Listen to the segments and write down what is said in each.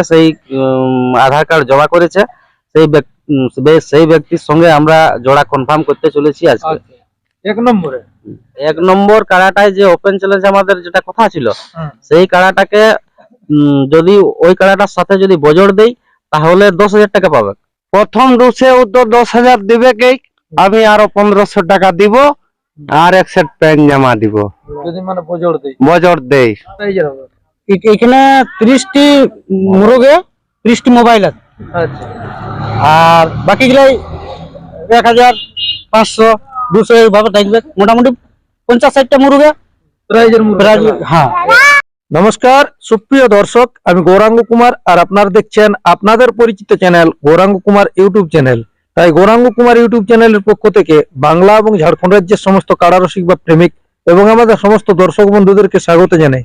সেই আধার কার্ড জমা করেছে সেই ব্যক্তির সঙ্গে আমরা জোড়া কনফার্ম করতে চলেছি আজকে। এক নম্বরে এক নম্বর কাড়াটায় যে ওপেন চ্যালেঞ্জ আমাদের যেটা কথা ছিল, সেই কাড়াটাকে যদি ওই কাড়াটার সাথে যদি বজর দেই তাহলে 10,000 টাকা পাবে। প্রথম ডোসে ও তো 10,000 দিবে কে, আমি আরো 1500 টাকা দিব আর এক সেট প্যান্ট জামা দিব যদি মানে বজর দেই। বজর দেই। এখানে 30টি মুরগে 30টি মোবাইল আছে। আচ্ছা, আর বাকিগুলাই 1,500 200 এইভাবে থাকবে। মোটামুটি 50-60টা মুরগে প্রাইজের হ্যাঁ। নমস্কার সুপ্রিয় দর্শক, আমি গৌরাঙ্গ কুমার আর আপনারা দেখছেন আপনাদের পরিচিত channel Gauranga Kumar YouTube channel. তাই গৌরাঙ্গ কুমার ইউটিউব চ্যানেলের পক্ষ থেকে বাংলা এবং ঝাড়খণ্ড রাজ্যের সমস্ত কাড়ারসিক বা প্রেমিক এবং আমাদের সমস্ত দর্শক বন্ধুদেরকে স্বাগত জানাই।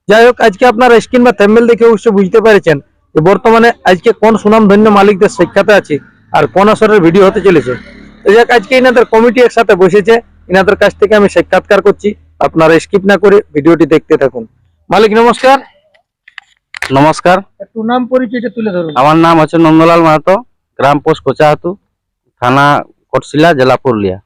যাই হোক, আজকে আপনারা স্ক্রিন বা থাম্বনেল দেখে অবশ্যই বুঝতে পেরেছেন যে বর্তমানে আজকে কোন সুনামধন্য মালিকদের সাক্ষাতে আছে আর কোন আসরের ভিডিও হতে চলেছে। যাক, আজকে এনাদের কমিটি একসাথে বসেছে, এনাদের কাছ থেকে আমি সাক্ষাৎকার করছি। আপনারা স্কিপ না করে ভিডিওটি দেখতে থাকুন। মালিক নমস্কার। নমস্কার, একটু নাম পরিচয়টা তুলে ধরুন। আমার নাম হচ্ছে নন্দলাল মাহাতো, গ্রাম পোস্ট কোচাহাতু, থানা কটশিলা, জেলা পুরুলিয়া।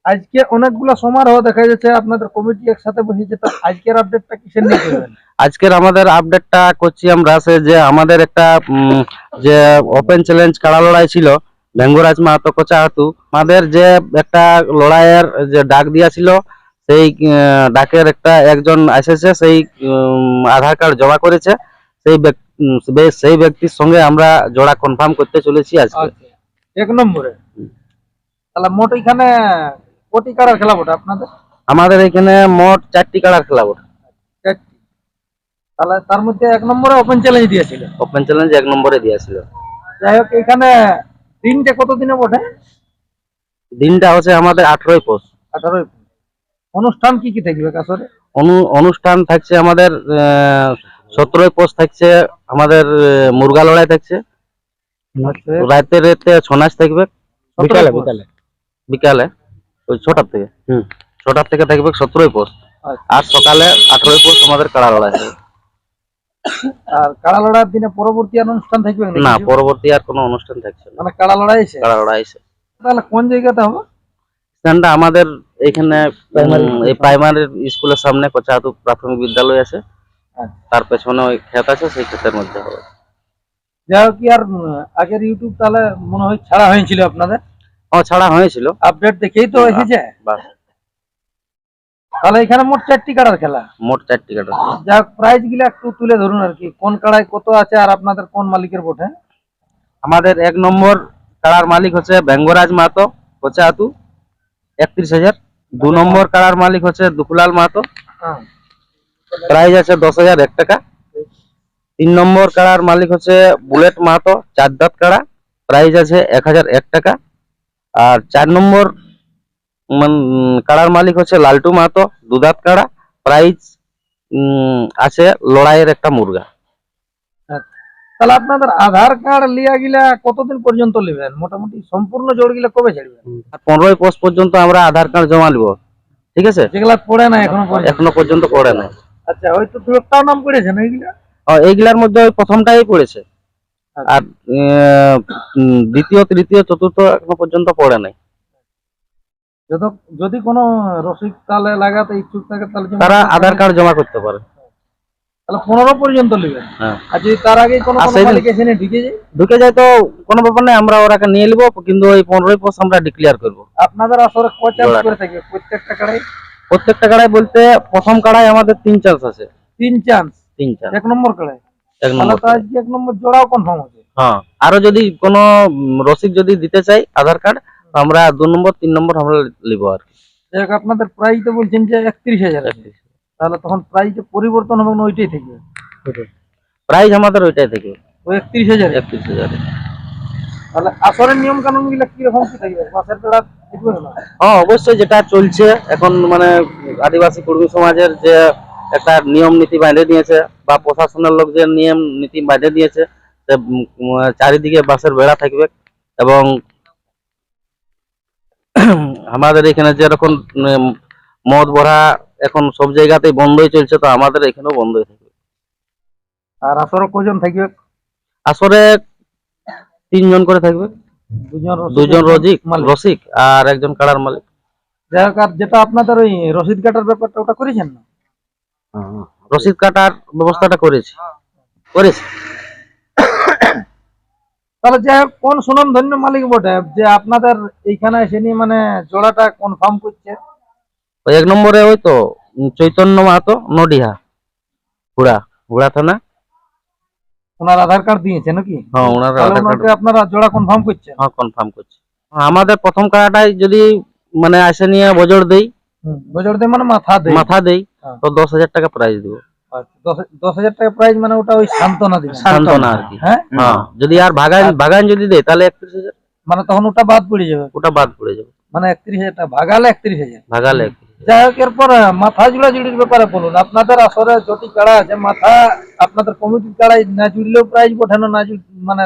আজকে অনেকগুলো সমারোহ দেখা যাচ্ছে, আপনাদের কমিটি একসাথে বসেছে, তো আজকের আপডেটটা কিসের নিয়ে করবেন? আজকের আমাদের আপডেটটা করছি আমরা যে আমাদের একটা যে ওপেন চ্যালেঞ্জ কাড়া লড়াই ছিল ভেঙ্গরাজ মাহাতো কোচাহাতু, আমাদের যে একটা লড়াইয়ের যে ডাক দিয়েছিল সেই ডাকের একজন এসেছে, সেই আধার কার্ড জমা করেছে সেই ব্যক্তির সঙ্গে আমরা জোড়া কনফার্ম করতে চলেছি আজকে। এক নম্বরে তাহলে মোট এখানে কোটি কাড়ার খেলা বটে আপনাদের? আমাদের এখানে মোট 4টি কাড়ার খেলা বটে। তাহলে তার মধ্যে এক নম্বরে ওপেন চ্যালেঞ্জ দিয়েছিল। ওপেন চ্যালেঞ্জ 1 নম্বরে দিয়েছিল। যাই হোক, এখানে দিনটা কত দিনে বটে? দিনটা হচ্ছে আমাদের 18ই পৌষ। 18 অনুষ্ঠান কি কি থাকবে আসরে? অনুষ্ঠান থাকছে আমাদের 17ই পৌষ থাকছে আমাদের মুরগা লড়াই থাকছে, রাতে ছৌ নাচ থাকবে, বিকালে ওই 6টার থেকে 6টার থেকে থাকবে 17ই পৌষ। আর সকালে 18ই পৌষ আমাদের কাড়া লড়াই হবে। আর কাড়া লড়াইয়ের দিনে পরবর্তী অনুষ্ঠান থাকবে না, পরবর্তী আর কোনো অনুষ্ঠান থাকছে না, মানে কাড়া লড়াই আছে। কাড়া লড়াই আছে। তাহলে কোন জায়গাতে হবে স্থানটা? আমাদের এখানে এই প্রাইমারি স্কুলের সামনে কোচাহাতু প্রাথমিক বিদ্যালয় আছে, তার পেছনে ওই ক্ষেত আছে, সেই ক্ষেতের মধ্যে হবে। যাই হোক, আর আগের ইউটিউব তাহলে মনে হয় ছাড়া হয়েছিল আপনাদের? ছাড়া হয়েছিল, আপডেট দেখেই তো এসেছে। তাহলে এখানে মোট 4টি কাড়ার খেলা। মোট 4টি কাড়া। যাই হোক, প্রাইজ গুলা একটু তুলে ধরুন আর কি, কোন কাড়ায় কত আছে আর আপনাদের কোন মালিকের বটে? আমাদের 1 নম্বর কাড়ার মালিক হচ্ছে ভেঙ্গরাজ মাহাতো কোচাহাতু, 31,000। 2 নম্বর কাড়ার মালিক হচ্ছে দুকুলাল মাহাতো, প্রাইজ আছে 10,001 টাকা। 3 নম্বর কাড়ার মালিক হচ্ছে বুলেট মাহাতো, 4 দাঁত কাড়া, প্রাইজ আছে 1,001 টাকা। আর 4 নম্বর কাড়ার মালিক হচ্ছে লালটু মাহাতো, 2 দাঁত কাড়া, প্রাইজ আছে লড়াইয়ের একটা মুরগা। তাহলে আপনাদের আধার কার্ড লিয়া গিলা কতদিন পর্যন্ত নেবেন? মোটামুটি সম্পূর্ণ জোড় গিলা কবে ছাড়বেন? 15ই পৌষ পর্যন্ত আমরা আধার কার্ড জমা নিব, ঠিক আছে? যেগুলা পড়ে না এখনো পর্যন্ত পড়ে নাই। আচ্ছা, হয়তো দু একটাও নাম করেছেন এইগুলা? এইগুলার মধ্যে ওই প্রথমটাই পড়েছে, আর দ্বিতীয়, তৃতীয়, চতুর্থ এখনো পর্যন্ত পড়ে নাই। যদি কোনো রসিক তালে লাগাতে ইচ্ছুক থাকে তাহলে তারা আধার কার্ড জমা করতে পারে। তাহলে 15 পর্যন্ত নেবেন। আর যদি তার আগে কোনো মালিক এখানে ঢুকে যায় তো কোনো ব্যাপার নেই, আমরা ওরাকে নিয়ে নিব, কিন্তু ওই 15ই পৌষ আমরা ডিক্লেয়ার করব। আপনাদের আসলে কয় চান্স করে থাকবে প্রত্যেকটা কাড়াই? প্রত্যেকটা কাড়াই বলতে প্রথম কাড়াই আমাদের 3 চান্স আছে। 3 চান্স? 3 চান্স। 1 নম্বর কাড়াই? 1 নম্বর। তাহলে আজকে 1 নম্বর জোড়াও কনফার্ম হবে। হ্যাঁ, আরো যদি কোনো রসিক যদি দিতে চাই আধার কার্ড, আমরা 2 নম্বর 3 নম্বর আমরা নিব আর কি। যাক, আপনাদের প্রাইস তো বলছেন যে 31,000 আছে, তাহলে তখন প্রাইসে পরিবর্তন হবে না ওইটাই থাকবে? প্রাইস আমাদের ওইটাই থেকে ওই 31,000। 31,000। তাহলে আসরের নিয়ম কানুন গুলা কি রকম কি থাকবে? মাসের বেলা দেখবে না? হ্যাঁ, অবশ্যই যেটা চলছে এখন, মানে আদিবাসী কর্মী সমাজের যে একটা নিয়ম নীতি বাইরে দিয়েছে বা প্রশাসনের লোক যে নিয়ম নীতি বাইরে দিয়েছে, চারিদিকে বাঁশের বেড়া থাকবে এবং আমাদের এখানে যেরকম মদ ভরা এখন সব জায়গাতেই বন্ধই চলছে, তো আমাদের এখানেও বন্ধই থাকবে। আর আসরে কজন থাকবে? আসরে 3 জন করে থাকবে, দুজন রসিক আর একজন কাড়ার মালিক। যাই হোক, আর যেটা আপনাদের ওই রসিদ কাটার ব্যাপারটা ওটা করেছেন না? রসিদ কাটার ব্যবস্থাটা করেছি। তাহলে যাই হোক, কোন সুনাম ধন্য মালিক বটে যে আপনাদের এইখানে এসে নিয়ে মানে জোড়াটা কনফার্ম করছে? ওই 1 নম্বরে ওই তো চৈতন্য মাহাতো, নডিহা, হুড়া থানা। ওনার আধার কার্ড দিয়েছে নাকি? হ্যাঁ, ওনার তাহলে আধার কার্ড। ওনাকে আপনারা জোড়া কনফার্ম করছেন? হ্যাঁ, কনফার্ম করছি। আমাদের প্রথম কাড়াটাই যদি মানে আসে নিয়ে বজর দেই, বজর দেয় মানে মাথা দেয়। তো 10,000 টাকা প্রাইজ দিব। আচ্ছা, 10,000 টাকা প্রাইজ মানে ওটা ওই সান্ত্বনা দিবেন? সান্ত্বনা আর কি। হ্যাঁ, যদি আর ভাগান যদি দেয় তাহলে 31,000। মানে তখন ওটা বাদ পড়ে যাবে? ওটা বাদ পড়ে যাবে। মানে 31,000 টাকা ভাগালে 31,000? ভাগালে 31,000। যাই হোক, এরপর মাথা জুড়া জুড়ির ব্যাপারে বলুন। আপনাদের আসরে যটি কাড়া আছে, মাথা আপনাদের কমিটির কাড়াই না জুড়লেও প্রাইজ ওঠানো, না মানে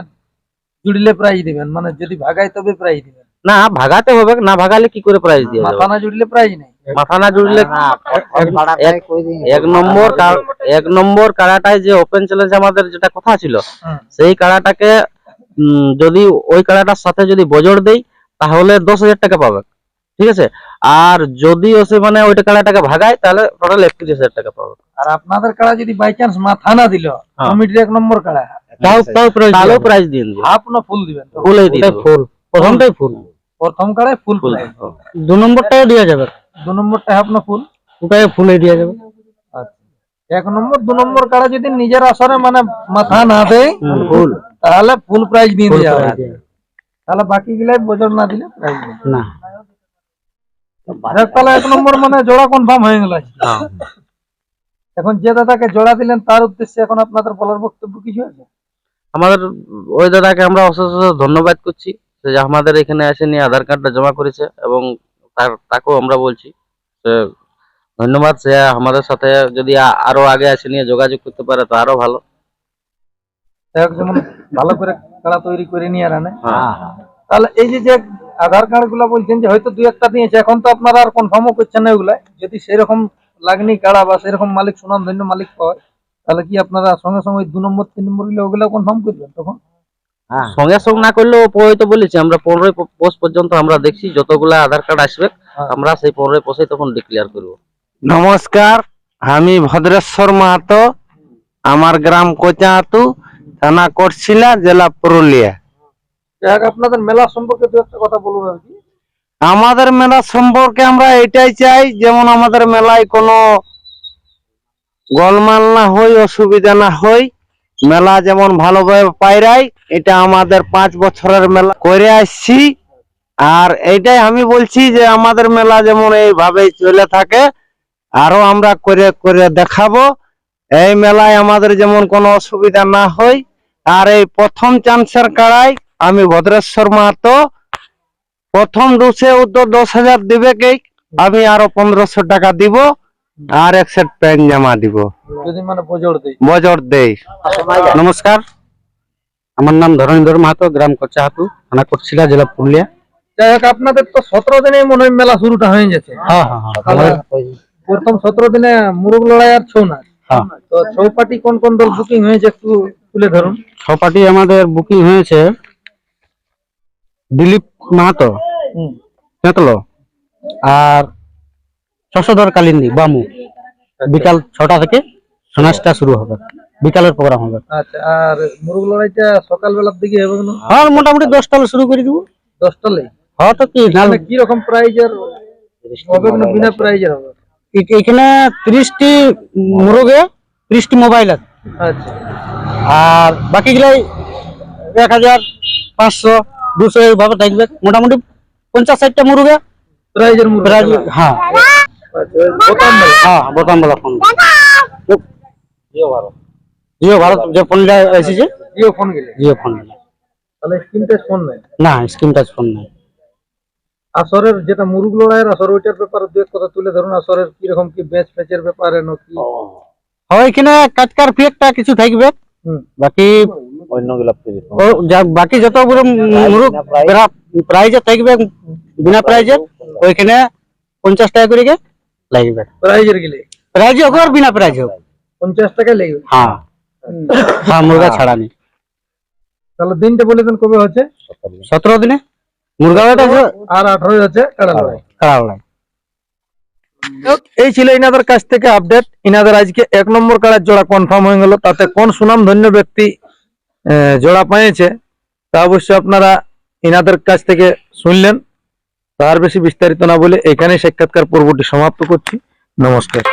জুড়লে প্রাইজ দিবেন? মানে যদি ভাগাই তবে প্রাইজ দিবেন? না, ভাগাতে হবে, না ভাগালে কি করে প্রাইজ দিয়ে মাথা না জুড়লে প্রাইজ নেই? মাথা না জুড়লে এক নম্বর কাড়াটায় যে ওপেন চ্যালেঞ্জ আমাদের যেটা কথা ছিল, সেই কাড়াটাকে যদি ওই কাড়াটার সাথে যদি বজর দেই তাহলে 10,000 টাকা পাবে, ঠিক আছে। আর যদি ওসে মানে ওইটা কাড়াটাকে ভাগায় তাহলে টোটাল 31,000 টাকা পাবে। আর আপনাদের কাড়া যদি বাই চান্স মাথা না দিল, কমিটির 1 নম্বর কাড়া, তাহলেও প্রাইজ দিয়ে দেবো। হাফ না ফুল দিবেন? ফুলই দিয়ে দেবো। প্রথমটাই ফুল? প্রথম কাড়ায় ফুল প্রাইজ। 2 নম্বরটাও দেওয়া যাবে। 2 নম্বরটা হাফ না ফুল? ওটাই ফুলে দেওয়া যাবে। আচ্ছা, 1 নম্বর 2 নম্বর কাড়া যদি নিজের আসরে মানে মাথা না দেয় তাহলে ফুল প্রাইজ দিয়ে দেওয়া হবে। তাহলে বাকি গুলাই বজর না দিলে প্রাইজ নেই না। তাহলে 1 নম্বর মানে জোড়া কনফার্ম হয়ে গেল। এখন যে দাদাকে জোড়া দিলেন তার উদ্দেশ্যে এখন আপনাদের বলার বক্তব্য কিছু আছে? আমাদের ওই দাদাকে আমরা অশেষ ধন্যবাদ করছি যে আমাদের এখানে এসে নিয়ে আধার কার্ডটা জমা করেছে, এবং তাকেও আমরা বলছি যে ধন্যবাদ। সে আমাদের সাথে যদি আরো আগে এসে নিয়ে যোগাযোগ করতে পারে তো আরো ভালো। যেমন ভালো করে কাড়া তৈরি করে নিয়ে আর আনে। তাহলে এই যে আধার কার্ড গুলা বলছেন যে হয়তো 2-1টা দিয়েছে, এখন তো আপনারা আর কনফার্মও করছেন না ওগুলা। যদি সেরকম লাগনি কাড়া বা সেরকম মালিক, সুনাম ধন্য মালিক পায়, তাহলে কি আপনারা সঙ্গে সঙ্গে 2 নম্বর 3 নম্বর গুলো ওগুলা কনফার্ম করবেন তখন? সঙ্গে সঙ্গে না করলেও তো বলেছি আমরা 15 পোস্ট পর্যন্ত আমরা দেখছি, যতগুলা আধার কার্ড আসবে আমরা সেই 15 পোস্টে তখন ডিক্লেয়ার করবো। নমস্কার, আমি ভদ্রেশ্বর মাহাতো, আমার গ্রাম কোচাহাতু, থানা কোটশিলা, জেলা পুরুলিয়া। আপনাদের মেলা সম্পর্কে 2-1টা কথা বলুন আর কি। আমাদের মেলা সম্পর্কে আমরা এটাই চাই, যেমন আমাদের মেলায় কোনো গোলমাল না হয়, অসুবিধা না হয়, মেলা যেমন ভালোভাবে পাইরাই। এটা আমাদের 5 বছরের মেলা করে আসছি, আর এইটাই আমি বলছি যে আমাদের মেলা যেমন এইভাবেই চলে থাকে, আরো আমরা করে করে দেখাবো। এই মেলায় আমাদের যেমন কোনো অসুবিধা না হয়। আর এই প্রথম চান্সের কাড়াই আমি ভদ্রেশ্বর মাহাতো, প্রথম ডোসে উত্তর 10,000 দিবে কে, আমি আরো 1500 টাকা দিব, আর 1 সেট প্যান্ট জামা দিব যদি মানে বজর দেই। নমস্কার, আমার নাম ধরণীধর মাহাতো, গ্রাম কোচাহাতু, থানা কোটশিলা, জেলা পুরুলিয়া। যাই হোক, আপনাদের তো 17 দিনে মনে হয় মেলা শুরুটা হয়ে গেছে। তাহলে প্রথম 17 দিনে মুরগ লড়াই আর ছৌ নাচ। তো ছৌ পার্টি কোন কোন দল বুকিং হয়েছে একটু তুলে ধরুন। 6 পার্টি আমাদের বুকিং হয়েছে। দিলীপ মাহাতো, তেতলো, আর শশধর কালিন্দী বামু। বিকাল 6টা থেকে নাচটা শুরু হবে, বিকালের প্রোগ্রাম হবে। আচ্ছা, আর মুরগ লড়াইটা সকালবেলার দিকে হবে না? হ্যাঁ, মোটামুটি 10টা শুরু করে দিব। 10টা লে? হ্যাঁ, তো কি মানে কি রকম প্রাইজের হবে না বিনা প্রাইজের হবে? এখানে 30টি মুরগে 30টি মোবাইল আছে। আচ্ছা, আর বাকি গুলাই 1,500, 200 এইভাবে থাকবে। মোটামুটি 50-60টা মুরগে প্রাইজের মুরগ। হ্যাঁ হ্যাঁ, বোতাম বলা ফোন। জিও ভারত যে ফোনটা এসেছে, জিও ফোন গেলে? জিও ফোন। তাহলে স্ক্রিন টাচ ফোন নাই? না, স্ক্রিন টাচ ফোন নাই। আসরের যেটা মুরগ লড়াইয়ের আসর, ওইটার ব্যাপারে 2-1 কথা তুলে ধরুন। আসরের কিরকম কি ব্যাচ ফ্যাচের ব্যাপারে নাকি? হয় এখানে কাটকার ফি একটা কিছু থাকবে, বাকি বাকি যতগুলো মুরগ প্রাইজে থাকবে বিনা প্রাইজে, ওইখানে 50 টাকা করে লাগবে। প্রাইজের গেলে প্রাইজে হোক আর বিনা প্রাইজে হোক 50 টাকা লাগবে? হ্যাঁ হ্যাঁ, মুরগা ছাড়া নেই। তাহলে দিনটা বলে দেন কবে হচ্ছে? 17 দিনে মুরগাটা আর 18 হচ্ছে কাড়া লড়াই। কাড়া লড়াই। এই ছিল ইনাদের কাছ থেকে আপডেট। ইনাদের আজকে 1 নম্বর কাড়ার জোড়া কনফার্ম হয়ে গেল। তাতে কোন সুনাম ধন্য ব্যক্তি জোড়া পেয়েছে তা অবশ্যই আপনারা ইনাদের কাছ থেকে শুনলেন। তার বেশি বিস্তারিত না বলে এখানে সাক্ষাৎকার পর্বটি সমাপ্ত করছি। নমস্কার।